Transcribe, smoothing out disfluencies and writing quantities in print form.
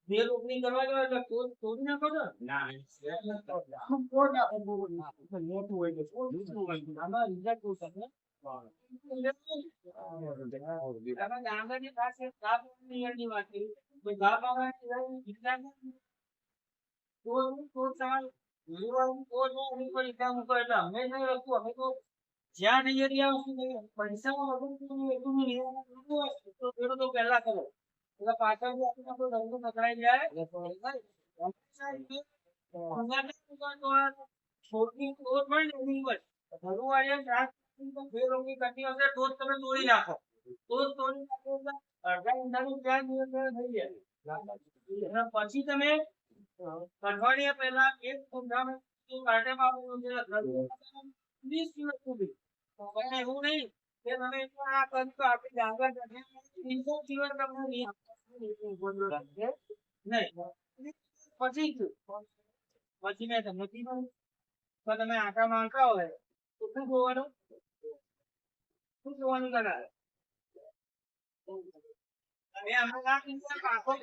બે રોપણી કરવા જાવ એટલે તોડી નાખો છો ના કોડ નાખો મોટું હોય તો આમાં રિઝલ્ટ બહુ થશે તમે ગામડાની પાસે ગામ ની વાત કરી તો ગામ આવવાની વિચાર તો સવાલ લેવાનું તો જો હું કોઈ કામ કરે એટલે અમે નહીં રખું અમે તો જ્યાં નહીં રહ્યા છું પૈસામાં વધુ એટલું તો પેલું તો પહેલા કરો એટલે પાછળ આપણે કોઈ રંગ પકડાઈ જાય છોડની તોડ હોય ને એની ઉપર ધરુવાળી ત્રાસ બે રોગની કરતી હશે તો જ તમે તોડી નાખો તો જ તોડી નાખો એટલે અડધા ઊંડાનું ત્યાં નિયંત્રણ થઈ જાય પછી તમે અઠવાડિયા પહેલા એક ઊંડામાં કાંટેમાં 20 દિવસ સુધી એવું નહીં કે તમે આ કર્યું તો આપણે ડાંગર 300 દિવસ તમને નહીં પછી મેં તમને કીધું તો તમે આંકડા માંગતા હોય તો શું જોવાનું કરાવે અમે આખો